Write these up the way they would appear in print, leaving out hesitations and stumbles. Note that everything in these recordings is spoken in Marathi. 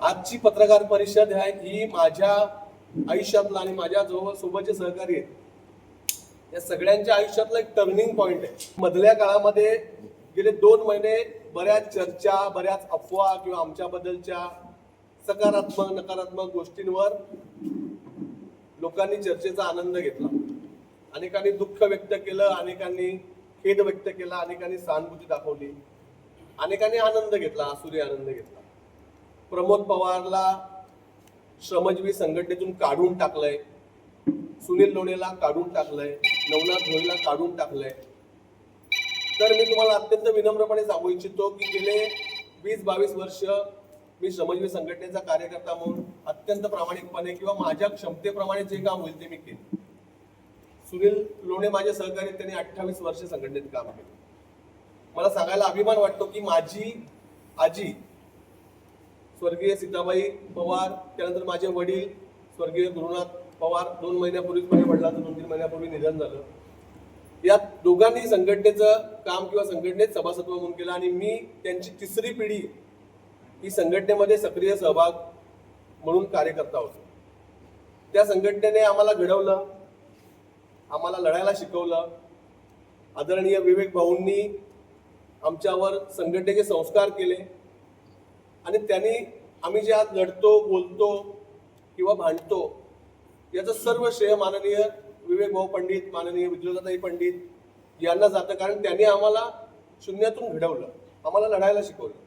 आजची पत्रकार परिषद ही माझ्या आयुष्यातला आणि माझ्या जो सोबतचे सहकारी आहेत या सगळ्यांच्या आयुष्यातला एक टर्निंग पॉइंट आहे। मधल्या काळामध्ये गेले 2 महिने बऱ्याच चर्चा, बऱ्याच अफवा किंवा आमच्याबद्दलच्या सकारात्मक नकारात्मक गोष्टींवर लोकांनी चर्चेचा आनंद घेतला। अनेकांनी दुःख व्यक्त केलं, अनेकांनी खेद व्यक्त केला, अनेकांनी सहानुभूती दाखवली, अनेकांनी आनंद घेतला, आसुरी आनंद घेतला। प्रमोद पवारला श्रमजीवी संघटनेतून काढून टाकलंय, सुनील लोणेला काढून टाकलंय, नवनाथ भोईला काढून टाकलंय। तर मी तुम्हाला अत्यंत विनम्रपणे सांगू इच्छितो की गेले 20-22 वर्ष मी श्रमजीवी संघटनेचा कार्यकर्ता म्हणून अत्यंत प्रामाणिकपणे किंवा माझ्या क्षमतेप्रमाणे जे काम होईल ते मी केले। सुनील लोणे माझे सहकारी, त्यांनी 28 वर्ष संघटनेत काम केले। मला सांगायला अभिमान वाटतो की माझी आजी स्वर्गीय सीताबाई पवार, त्यानंतर माझे वडील स्वर्गीय गुरुनाथ पवार, 2 महिन्यापूर्वीच माझ्या वडिलांचं 2-3 महिन्यापूर्वी निधन झालं। या दोघांनी संघटनेचं काम किंवा संघटनेत सभासत्व म्हणून केलं आणि मी त्यांची 3री पिढी ही संघटनेमध्ये सक्रिय सहभाग म्हणून कार्यकर्ता होतो। त्या संघटनेने आम्हाला घडवलं, आम्हाला लढायला शिकवलं। आदरणीय विवेक भाऊंनी आमच्यावर संघटनेचे संस्कार केले आणि त्यांनी आम्ही जे आज लढतो, बोलतो किंवा भांडतो याचं सर्व श्रेय माननीय विवेक भाऊ पंडित, माननीय विद्युताताई पंडित यांना जातं, कारण त्यांनी आम्हाला शून्यातून घडवलं, आम्हाला लढायला शिकवलं।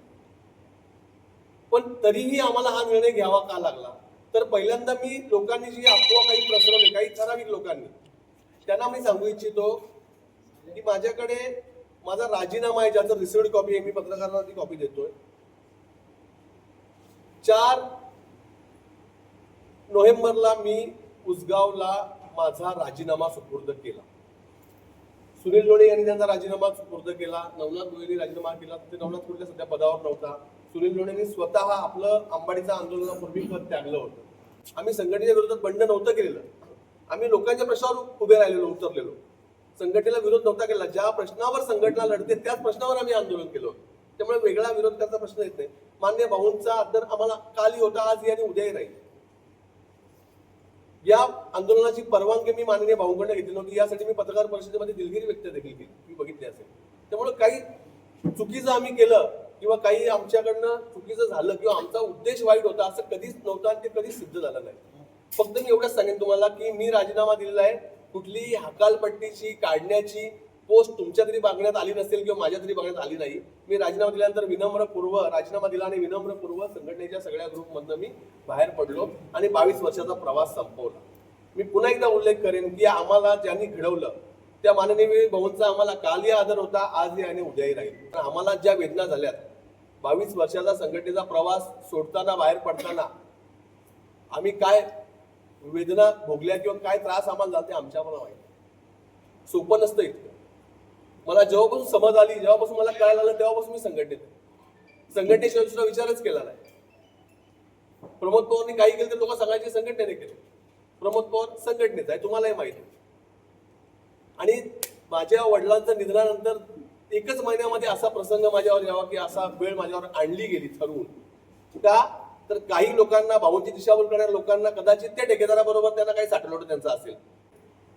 पण तरीही आम्हाला हा निर्णय घ्यावा का लागला, तर पहिल्यांदा मी लोकांनी जी अफवा काही पसरवली, काही ठराविक लोकांनी, त्यांना मी सांगू इच्छितो की माझ्याकडे माझा राजीनामा आहे, ज्याचं रिसिव्ड कॉपी आहे, मी पत्रकारांना ती कॉपी देतोय। 4 नोव्हेंबरला मी उसगावला माझा राजीनामा सुपूर्द केला। सुनील लोणे यांनी त्यांचा राजीनामा सुपूर्द केला, नवनाथ भोईंनी राजीनामा केला। ते नवनाथ भोईला सध्या पदावर नव्हता। सुनील लोणेंनी स्वतः आपलं अंबाडीच्या आंदोलनापूर्वी पद त्यागलं होतं। आम्ही संघटनेच्या विरोधात बंड नव्हतं केलेलं, आम्ही लोकांच्या प्रश्नावर उभे राहिलेलो, उतरलेलो, संघटनेला विरोध नव्हता केला। ज्या प्रश्नावर संघटना लढते त्याच प्रश्नावर आम्ही आंदोलन केलं होतं, त्यामुळे वेगळा विरोध करायचा प्रश्न येत नाही। मान्य भाऊंचा आदर आम्हाला कालही होता, आजही आणि उद्याही राहील। या आंदोलनाची परवानगी मी माननीय भाऊंकडून घेतली नव्हती, यासाठी मी पत्रकार परिषदेमध्ये दिलगिरी व्यक्त देखील केली, मी बघितली असेल। त्यामुळे काही चुकीचं आम्ही केलं किंवा काही आमच्याकडनं चुकीचं झालं किंवा आमचा उद्देश वाईट होता असं कधीच नव्हतं आणि ते कधीच सिद्ध झालं नाही। फक्त मी एवढंच सांगेन तुम्हाला की मी राजीनामा दिलेला आहे। कुठलीही हकालपट्टीची काढण्याची पोस्ट तुमच्या तरी बघण्यात आली नसेल किंवा माझ्या तरी बघण्यात आली नाही। मी राजीनामा दिल्यानंतर राजीनामा दिला आणि विनम्रपूर्व संघटनेच्या सगळ्या ग्रुपमधनं मी बाहेर पडलो आणि 22 वर्षाचा प्रवास संपवला। मी पुन्हा एकदा उल्लेख करेन की आम्हाला ज्यांनी घडवलं त्या माननीय भाऊंचा आम्हाला कालही आदर होता, आजही आणि उद्याही राहील। आम्हाला ज्या वेदना झाल्यात, 22 वर्षाचा संघटनेचा प्रवास सोडताना, बाहेर पडताना आम्ही काय वेदना भोगल्या किंवा काय त्रास आम्हाला झाला ते आमच्यावर माहिती। सोपं नसतं इतकं। मला जेव्हापासून समज आली, जेव्हापासून मला कळायला लागलं, तेव्हापासून मी संघटनेशिवाय दुसरा विचारच केला नाही। प्रमोद पवारनी काही केलं तर लोक सांगायचे संघटनेने केलं, प्रमोद पवार संघटनेचा आहे, तुम्हालाही माहिती। आणि माझ्या वडिलांच्या निधनानंतर 1च महिन्यामध्ये असा प्रसंग माझ्यावर यावा की असा वेळ माझ्यावर आणली गेली ठरवून, का तर काही लोकांना, भाऊंची दिशाभूल करणाऱ्या लोकांना कदाचित त्या ठेकेदाराबरोबर त्यांना काही साठवलं त्यांचं असेल।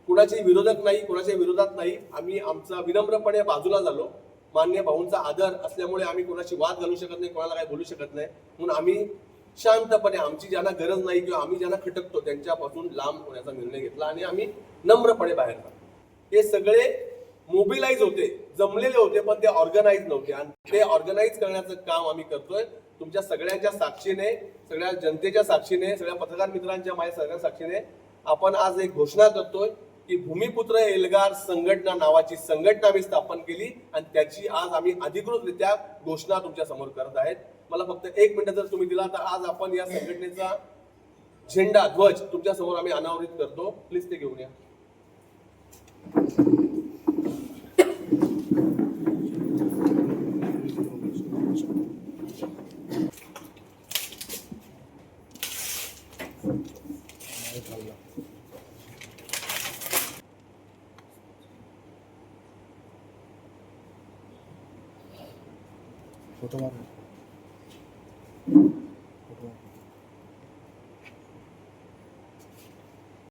कुणाचे विरोधक नाही, कुणाच्या विरोधात नाही, आम्ही आमचा विनम्रपणे बाजूला झालो। मान्य भाऊंचा आदर असल्यामुळे आम्ही कोणाशी वाद घालू शकत नाही, कोणाला काही बोलू शकत नाही, म्हणून आम्ही शांतपणे आमची ज्यांना गरज नाही किंवा आम्ही ज्यांना खटकतो त्यांच्यापासून लांब होण्याचा निर्णय घेतला आणि आम्ही नम्रपणे बाहेर पडलो। हे सगळे मोबिलाइज होते, जमलेले होते, पण ते ऑर्गनाइज नव्हते आणि ते ऑर्गनाइज करण्याचं काम आम्ही करतोय तुमच्या सगळ्यांच्या साक्षीने, सगळ्या जनतेच्या साक्षीने, सगळ्या पत्रकार मित्रांच्या माझ्या सगळ्या साक्षीने। आपण आज एक घोषणा करतोय की भूमिपुत्र एल्गार संघटना नावाची संघटना आम्ही स्थापन केली आणि त्याची आज आम्ही अधिकृतरित्या घोषणा तुमच्या समोर करत आहेत। मला फक्त 1 मिनिट जर तुम्ही दिला तर आज आपण या संघटनेचा झेंडा, ध्वज तुमच्या समोर आम्ही अनावरित करतो। प्लीज ते घेऊन या। फोटो मार।